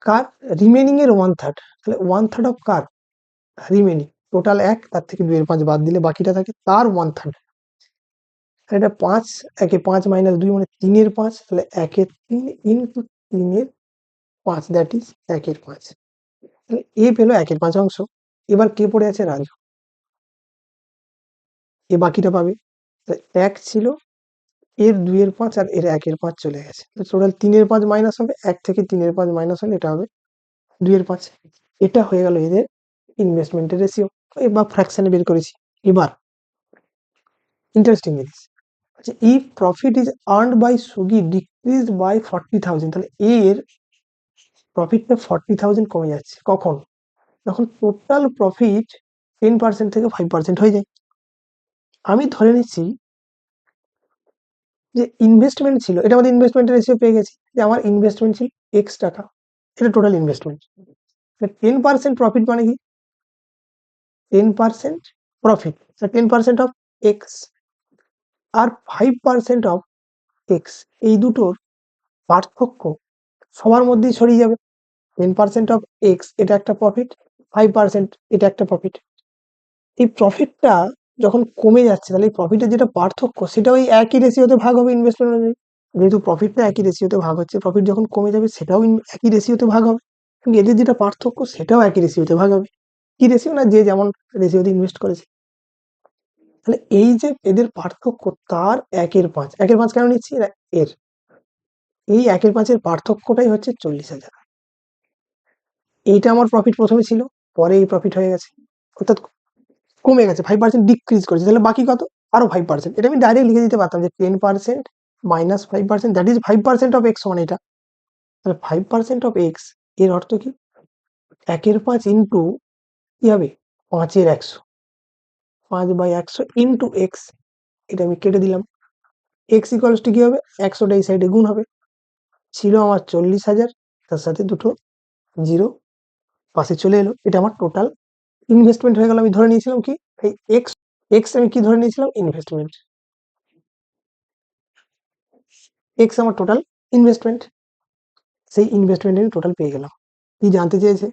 কার, রিমেনিং এর 1/3। তাহলে 1/3 অফ কার, রিমেনিং, টোটাল 1, তার থেকে 2/5 বাদ দিলে বাকিটা থাকে, তার 1/3। এটা 5, 1 5 - 2 মানে 3/5, তাহলে 1/3 ইন্টু 3/5, দ্যাট ইজ 1/5। তাহলে এ পেলো 1/5 অংশ। এবার কে পড়ে আছে, রাজু, এ বাকিটা পাবে। 1 ছিল, এর 2/5 আর এর 1/5 চলে গেছে, টোটাল 3/5 মাইনাস হবে, 1 থেকে 3/5 মাইনাস হলে এটা হবে 2/5। এটা হয়ে গেল এদের ইনভেস্টমেন্টের রেশিও, এবার ফ্র্যাকশনে বের করেছি। এবার ইন্টারেস্টিং জিনিস, আচ্ছা, if profit is earned by সুগি ডিক্রিজ বাই 40,000, তাহলে এর প্রফিটটা 40,000 কমে যাচ্ছে কখন, যখন টোটাল প্রফিট 10% থেকে 5% হয়ে যায়। আমি ধরে নিচ্ছি যে ইনভেস্টমেন্ট ছিল, এটা আমাদের ইনভেস্টমেন্টের রেশিও পেয়ে গেছি, যে আমার ইনভেস্টমেন্ট ছিল এক্স টাকা, এটা টোটাল ইনভেস্টমেন্ট। 10% প্রফিট মানে কি, 10% প্রফিট, 10% অফ এক্স আর 5% অফ এক্স, এই দুটোর পার্থক্য সবার মধ্যেই ছড়িয়ে যাবে। 10% অফ এক্স এটা একটা প্রফিট, 5% এটা একটা প্রফিট। এই প্রফিটটা যখন কমে যাচ্ছে, তাহলে এই প্রফিটের যেটা পার্থক্য সেটা ওই একই রেশিওতে ভাগ হবে ইনভেস্টমেন্ট অনুযায়ী। যেহেতু প্রফিটটা একই রেশিওতে ভাগ হচ্ছে, প্রফিট যখন কমে যাবে সেটাও একই রেশিওতে ভাগ হবে, কিন্তু এদের যেটা পার্থক্য সেটাও একই রেশিওতে ভাগ হবে। কি রেশিও, না যে যেমন রেশিওতে ইনভেস্ট করেছে। তাহলে এই যে এদের পার্থক্য, তার 1/5, 1/5 কেন নিচ্ছি, না এর এই 1/5 পার্থক্যটাই হচ্ছে 40,000। এইটা আমার প্রফিট প্রথমে ছিল, পরে এই প্রফিট হয়ে গেছে, অর্থাৎ কমে গেছে, 5% ডিক্রিজ করেছে, তাহলে বাকি কত, আরো 5%। এটা আমি ডাইরেক্ট লিখে দিতে পারতাম যে 10% minus 5%, that is 5% of x সমান এটা। তাহলে 5% অফ এক্স এর অর্থ কি, 1/5 ইন্টু কি হবে, 5/100, 5/100 ইন্টু এক্স, এটা আমি কেটে দিলাম। এক্স ইকুয়ালস টু কি হবে, 100টা এই সাইডে গুণ হবে, ছিল আমার 40,000, তার সাথে দুটো জিরো পাশে চলে এলো, এটা আমার টোটাল ইনভেস্টমেন্ট হয়ে গেল। আমি ধরে নিয়েছিলাম কি, এই এক্স এক্স আমি কি ধরে নিয়েছিলাম, ইনভেস্টমেন্ট, এক্স আমার টোটাল ইনভেস্টমেন্ট, সেই ইনভেস্টমেন্ট আমি টোটাল পেয়ে গেলাম। কি জানতে চেয়েছে,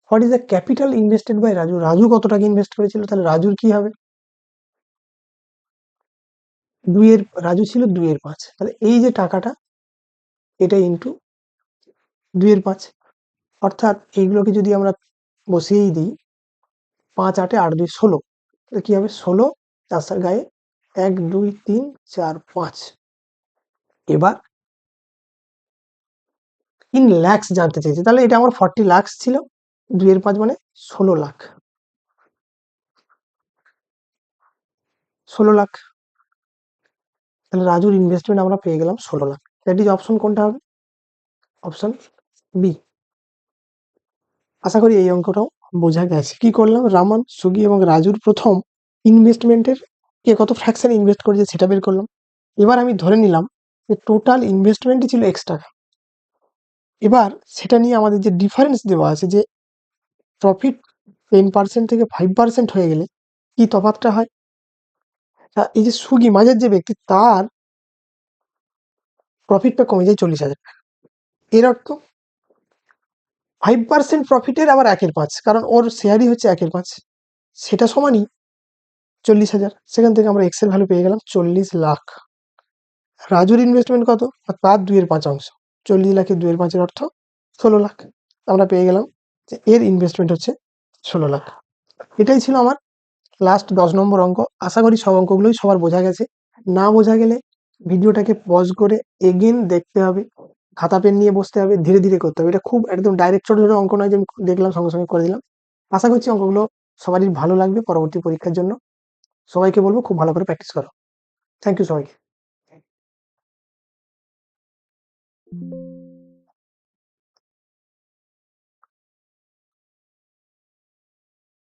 what is the capital invested by Raju, Raju কত টাকা ইনভেস্ট করেছিল, তাহলে রাজুর কি হবে, রাজু ছিল 2/5, তাহলে এই যে টাকাটা এটা ইন্টু 2/5, অর্থাৎ এইগুলোকে যদি আমরা বসিয়েই দিই, 5 8 8 2 16, তাহলে কি হবে, 16 তার সাথে গায়ে 1 2 3 4 5। এবার ইন ল্যাক্স জানতে চেয়েছে, তাহলে এটা আমার 40 লাখ ছিল, 2/5 মানে 16 লাখ, 16 লাখ। তাহলে রাজুর ইনভেস্টমেন্ট আমরা পেয়ে গেলাম 16 লাখ। দ্যাট ইজ অপশন কোনটা হবে? Option B. আশা করি এই অঙ্কটাও বোঝা গেছে। কি করলাম, রামান, সুগি এবং রাজুর প্রথম ইনভেস্টমেন্টের কে কত ফ্র্যাকশন ইনভেস্ট করেছে সেটা বের করলাম। এবার আমি ধরে নিলাম যে টোটাল ইনভেস্টমেন্টই ছিল X টাকা। এবার সেটা নিয়ে আমাদের যে ডিফারেন্স দেওয়া আছে যে প্রফিট 10% থেকে 5% হয়ে গেলে কি তফাৎটা হয়। এই যে সুগি মাঝের যে ব্যক্তি, তার প্রফিটটা কমে যায় 40,000। এর অর্থ 5% প্রফিটের আবার 1/5, কারণ ওর শেয়ারই হচ্ছে 1/5, সেটা সমানই 40,000। সেখান থেকে আমরা এক্স এর ভ্যালু পেয়ে গেলাম 40 লাখ। রাজুর ইনভেস্টমেন্ট কত? তার 2/5 অংশ। 40 লাখের 2/5 অর্থ 16 লাখ। আমরা পেয়ে গেলাম যে এর ইনভেস্টমেন্ট হচ্ছে 16 লাখ। এটাই ছিল আমার লাস্ট 10 নম্বর অঙ্ক। আশা করি সব অঙ্কগুলোই সবার বোঝা গেছে। না বোঝা গেলে ভিডিওটাকে পজ করে এগেন দেখতে হবে, খাতা পেন নিয়ে বসতে হবে, ধীরে ধীরে করতে হবে। এটা খুব একদম ডাইরেক্ট ছোট ছোট অঙ্ক নয় যে আমি দেখলাম সঙ্গে সঙ্গে করে দিলাম। আশা করছি অঙ্কগুলো সবারই ভালো লাগবে পরবর্তী পরীক্ষার জন্য। সবাইকে বলবো খুব ভালো করে প্র্যাকটিস করো। থ্যাংক ইউ সবাইকে।